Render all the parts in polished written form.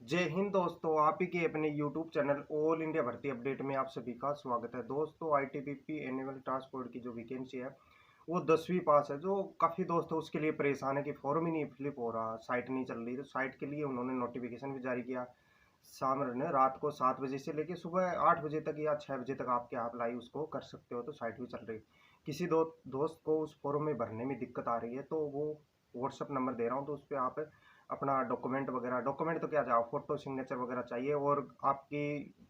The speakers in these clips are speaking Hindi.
जय हिंद दोस्तों, आप ही के अपने YouTube चैनल ऑल इंडिया भर्ती अपडेट में आप सभी का स्वागत है। दोस्तों आईटीबीपी एनुअल ट्रांसपोर्ट की जो वैकेंसी है वो 10वीं पास है। जो काफ़ी दोस्त है उसके लिए परेशान है कि फॉर्म ही नहीं फिलअप हो रहा, साइट नहीं चल रही। तो साइट के लिए उन्होंने नोटिफिकेशन भी जारी किया। शाम ने रात को 7 बजे से लेकर सुबह 8 बजे तक या 6 बजे तक आपके आप अप्लाई उसको कर सकते हो। तो साइट भी चल रही। किसी दोस्त को उस फॉर्म में भरने में दिक्कत आ रही है तो वो व्हाट्सअप नंबर दे रहा हूँ, तो उस पर आप अपना डॉक्यूमेंट तो क्या चाहिए, फोटो सिग्नेचर वगैरह चाहिए और आपकी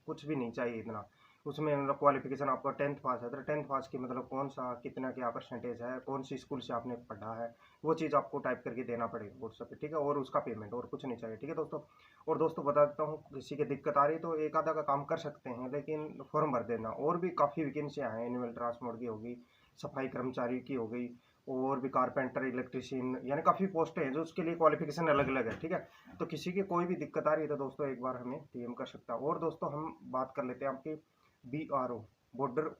कुछ भी नहीं चाहिए इतना। उसमें मतलब क्वालिफिकेशन आपका 10th पास है तो 10th पास की मतलब कौन सा कितना क्या परसेंटेज है, कौन सी स्कूल से आपने पढ़ा है, वो चीज़ आपको टाइप करके देना पड़ेगा व्हाट्सएप पे, ठीक है। और उसका पेमेंट और कुछ नहीं चाहिए, ठीक है दोस्तों। और दोस्तों बता देता हूँ, किसी की दिक्कत आ रही तो एक आधा का काम कर सकते हैं, लेकिन फॉर्म भर देना। और भी काफ़ी वैकेंसियाँ हैं, एनिमल ट्रांसपोर्ट की होगी, सफाई कर्मचारी की हो गई, और भी कारपेंटर, इलेक्ट्रिशियन, यानी काफ़ी पोस्टें हैं जो उसके लिए क्वालिफिकेशन अलग अलग है, ठीक है। तो किसी की कोई भी दिक्कत आ रही है तो दोस्तों एक बार हमें डीएम कर सकता है। और दोस्तों हम बात कर लेते हैं आपकी BRO, border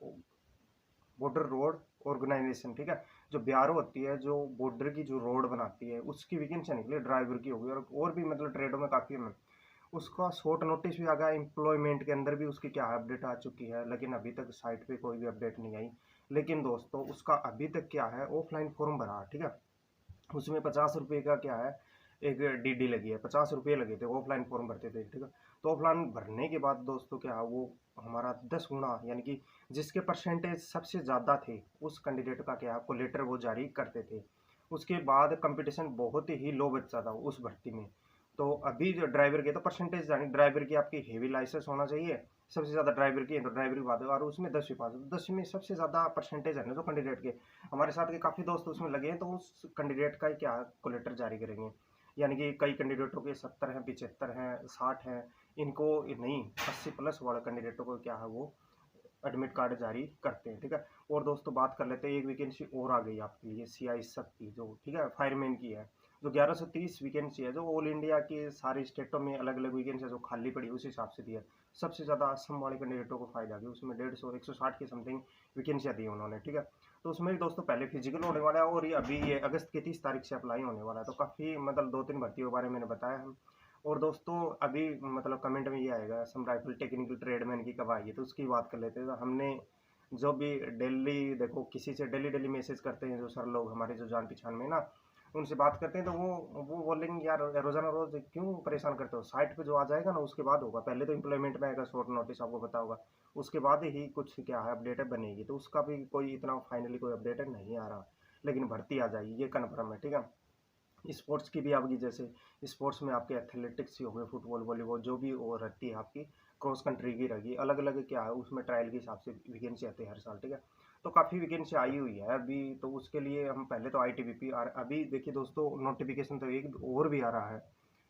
border road organisation, ठीक है। जो बीआरओ होती है, जो बॉर्डर की जो रोड बनाती है, उसकी वैकेंसी निकली ड्राइवर की होगी, और भी मतलब ट्रेडों में काफ़ी है। उसका शॉर्ट नोटिस भी आ गया, एम्प्लॉयमेंट के अंदर भी उसकी क्या है अपडेट आ चुकी है, लेकिन अभी तक साइट पे कोई भी अपडेट नहीं आई। लेकिन दोस्तों उसका अभी तक क्या है, ऑफलाइन फॉर्म भरा, ठीक है। उसमें 50 रुपये का क्या है, एक डीडी लगी है, 50 रुपये लगे थे, ऑफलाइन फॉर्म भरते थे, ठीक है। तो ऑफलाइन भरने के बाद दोस्तों क्या है, वो हमारा 10 गुना, यानी कि जिसके परसेंटेज सबसे ज़्यादा थे उस कैंडिडेट का क्या है, आपको लेटर वो जारी करते थे। उसके बाद कंपटीशन बहुत ही लो बचा था उस भर्ती में। तो अभी जो ड्राइवर के तो परसेंटेज जानी, ड्राइवर की आपकी हेवी लाइसेंस होना चाहिए, सबसे ज़्यादा ड्राइवर की है तो ड्राइवर की बात है, और उसमें 10वीं पास, 10वीं में सबसे ज़्यादा परसेंटेज है ना जो कैंडिडेट के। हमारे साथ के काफ़ी दोस्त उसमें लगे हैं, तो उस कैंडिडेट का ही क्या कोलेटर जारी करेंगे। यानी कि कई कैंडिडेटों के 70 हैं, 75 हैं, 60 हैं, इनको नहीं 80 प्लस वाले कैंडिडेटों को क्या है वो एडमिट कार्ड जारी करते हैं, ठीक है। और दोस्तों बात कर लेते हैं, एक वैकेंसी और आ गई आपके लिए सीआई सब की, जो ठीक है फायरमैन की है। जो 1130 वैकेंसी है, जो ऑल इंडिया के सारे स्टेटों में अलग अलग वैकेंसी जो खाली पड़ी उस हिसाब से दी है। सबसे ज़्यादा असम वाले कैंडिडेटों को फायदा गया, उसमें 150 160 की समथिंग वैकेंसियाँ दी उन्होंने, ठीक है। तो उसमें भी दोस्तों पहले फिजिकल होने वाला है, और ये अभी ये अगस्त की 30 तारीख से अप्लाई होने वाला है। तो काफ़ी मतलब 2-3 भर्तियों के बारे में मैंने बताया हम। और दोस्तों अभी मतलब कमेंट में ये आएगा, असम राइफल टेक्निकल ट्रेडमैन की कब आएगी, तो उसकी बात कर लेते हैं। तो हमने जो भी डेली देखो, किसी से डेली डेली मैसेज करते हैं जो सर लोग हमारे जो जान पहचान में ना, उनसे बात करते हैं तो वो बोलेंगे यार रोजाना रोज क्यों परेशान करते हो, साइट पे जो आ जाएगा ना उसके बाद होगा, पहले तो इम्प्लॉयमेंट में आएगा शॉर्ट नोटिस, आपको पता होगा। उसके बाद ही कुछ क्या है अपडेट बनेगी, तो उसका भी कोई इतना फाइनली कोई अपडेट नहीं आ रहा, लेकिन भर्ती आ जाएगी ये कन्फर्म है, ठीक है। स्पोर्ट्स की भी आपकी, जैसे स्पोर्ट्स में आपके एथलेटिक्स ही हो गए, फुटबॉल, वॉलीबॉल, जो भी वो रहती है आपकी, क्रॉस कंट्री की रहेगी, अलग अलग क्या है उसमें ट्रायल के हिसाब से वैकेंसी आती है हर साल, ठीक है। तो काफ़ी वैकेंसी आई हुई है अभी, तो उसके लिए हम पहले तो आईटीबीपी, और अभी देखिए दोस्तों नोटिफिकेशन तो एक और भी आ रहा है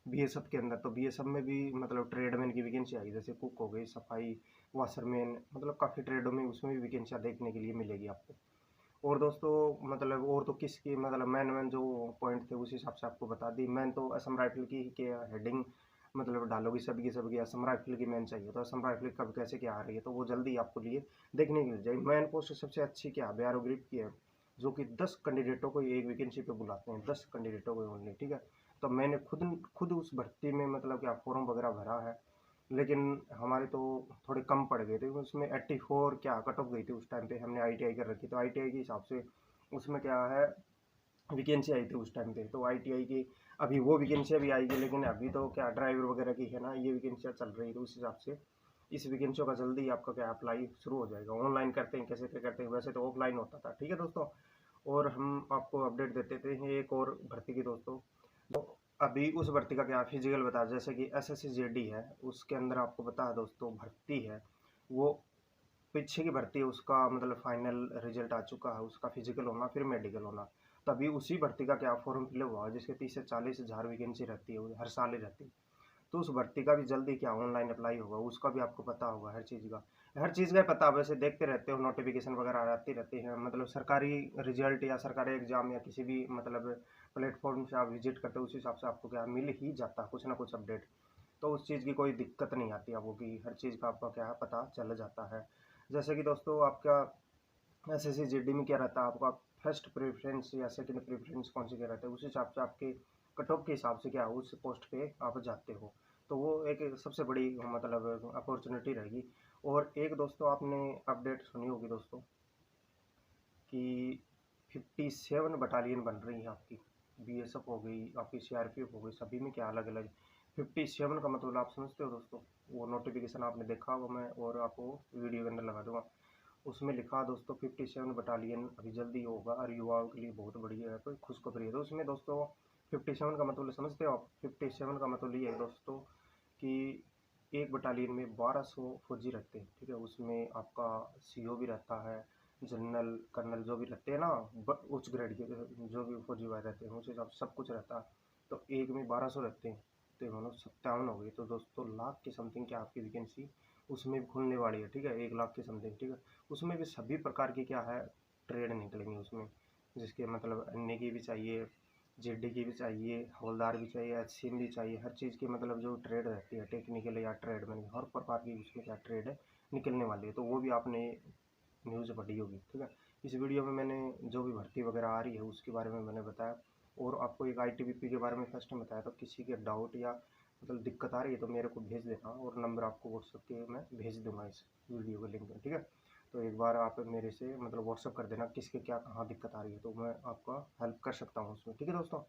बीएसएफ के अंदर। तो बीएसएफ में भी मतलब ट्रेडमैन की वैकेंसी आई, जैसे कुक हो गई, सफाई, वाशरमैन, मतलब काफ़ी ट्रेडों में उसमें भी वैकेंसियाँ देखने के लिए मिलेगी आपको। और दोस्तों मतलब और तो किसकी मतलब मैन जो पॉइंट थे उस हिसाब से आपको बता दी। मैन तो असम राइफल की के हेडिंग मतलब डालोगी सबकी असम राइफल की मैन चाहिए, तो असम राइफल कब कैसे क्या आ रही है तो वो जल्दी आपको लिए देखने के लिए जाएगी। मैन पोस्ट सबसे अच्छी क्या है, बिहार ग्रिप की है, जो कि 10 कैंडिडेटों को एक वैकेंसी पे बुलाते हैं, 10 कैंडिडेटों को ओनली, ठीक है। तो मैंने खुद उस भर्ती में मतलब क्या फॉर्म वगैरह भरा है, लेकिन हमारे तो थोड़े कम पड़ गए थे, उसमें 84 क्या कट ऑफ गई थी उस टाइम पे, हमने आईटीआई कर रखी, तो आईटीआई के हिसाब से उसमें क्या है वैकेंसी आई थी उस टाइम पे, तो आईटीआई की अभी वो वैकेंसी भी आएगी, लेकिन अभी तो क्या ड्राइवर वगैरह की है ना ये वैकेंसियाँ चल रही है, तो उस हिसाब से इस वैकेंसियों का जल्दी आपका क्या अप्लाई शुरू हो जाएगा। ऑनलाइन करते हैं कैसे क्या करते हैं, वैसे तो ऑफलाइन होता था, ठीक है दोस्तों। और हम आपको अपडेट देते थे एक और भर्ती की दोस्तों, तो अभी उस भर्ती का क्या फिजिकल बता, जैसे कि SSC है, उसके अंदर आपको पता है दोस्तों भर्ती है वो पीछे की भर्ती है, उसका मतलब फाइनल रिजल्ट आ चुका है, उसका फिजिकल होना फिर मेडिकल होना। तभी उसी भर्ती का क्या फॉर्म फिलअप हुआ है, जिसके 30 से 40 हज़ार वैकेंसी रहती है, वो हर साल ही रहती है। तो उस भर्ती का भी जल्दी क्या ऑनलाइन अप्लाई होगा, उसका भी आपको पता होगा, हर चीज़ का पता, वैसे देखते रहते हो नोटिफिकेशन वगैरह आती रहती है, मतलब सरकारी रिजल्ट या सरकारी एग्जाम या किसी भी मतलब प्लेटफॉर्म से आप विजिट करते हो, उस हिसाब से आपको क्या मिल ही जाता है कुछ ना कुछ अपडेट। तो उस चीज़ की कोई दिक्कत नहीं आती आपको, कि हर चीज़ का आपका क्या है पता चल जाता है। जैसे कि दोस्तों आपका SSC में क्या रहता है, आपका फर्स्ट प्रेफरेंस या सेकंड प्रेफरेंस कौन सी क्या रहता है, उस हिसाब से आपके कट ऑफ के हिसाब से क्या उस पोस्ट पे आप जाते हो। तो वो एक सबसे बड़ी मतलब अपॉर्चुनिटी रहेगी। और एक दोस्तों आपने अपडेट सुनी होगी दोस्तों कि 57 बटालियन बन रही है आपकी, बीएसएफ हो गई, आपकी सीआरपीएफ हो गई, सभी में क्या अलग अलग 57 का मतलब आप समझते हो दोस्तों? वो नोटिफिकेशन आपने देखा होगा, मैं और आपको वीडियो के अंदर लगा दूंगा। उसमें लिखा दोस्तों 57 बटालियन अभी जल्दी होगा और युवाओं के लिए बहुत बढ़िया है, कोई खुशखबरी है। तो उसमें दोस्तों 57 का मतलब समझते हो आप? 57 का मतलब ये है दोस्तों कि एक बटालियन में 1200 फौजी रहते हैं, ठीक है। उसमें आपका सीओ भी रहता है, जनरल कर्नल जो भी रहते हैं ना, उच्च ग्रेड के जो भी फौजी भाई रहते हैं, उस हिसाब से सब कुछ रहता है। तो एक में 1200 रहते हैं, तो मानो 57 हो गई, तो दोस्तों लाख के समथिंग क्या आपकी वैकेंसी उसमें भी खुलने वाली है, ठीक है, 1 लाख के समथिंग, ठीक है। उसमें भी सभी प्रकार की क्या है ट्रेड निकलेंगी उसमें, जिसके मतलब एनए की भी चाहिए, जेडी की भी चाहिए, हवलदार भी चाहिए, एचसीएम भी चाहिए, हर चीज़ की मतलब जो ट्रेड रहती है टेक्निकल या ट्रेड में, हर प्रकार की उसमें क्या ट्रेड है निकलने वाली है। तो वो भी आपने न्यूज़ पढ़ी होगी, ठीक है। इस वीडियो में मैंने जो भी भर्ती वगैरह आ रही है उसके बारे में मैंने बताया, और आपको एक आईटीबीपी के बारे में फर्स्ट में बताया। तो किसी के डाउट या मतलब दिक्कत आ रही है तो मेरे को भेज देना, और नंबर आपको व्हाट्सएप के मैं भेज दूंगा इस वीडियो के लिंक में, ठीक है। तो एक बार आप मेरे से मतलब व्हाट्सएप कर देना किसके क्या कहाँ दिक्कत आ रही है, तो मैं आपका हेल्प कर सकता हूँ उसमें, ठीक है दोस्तों।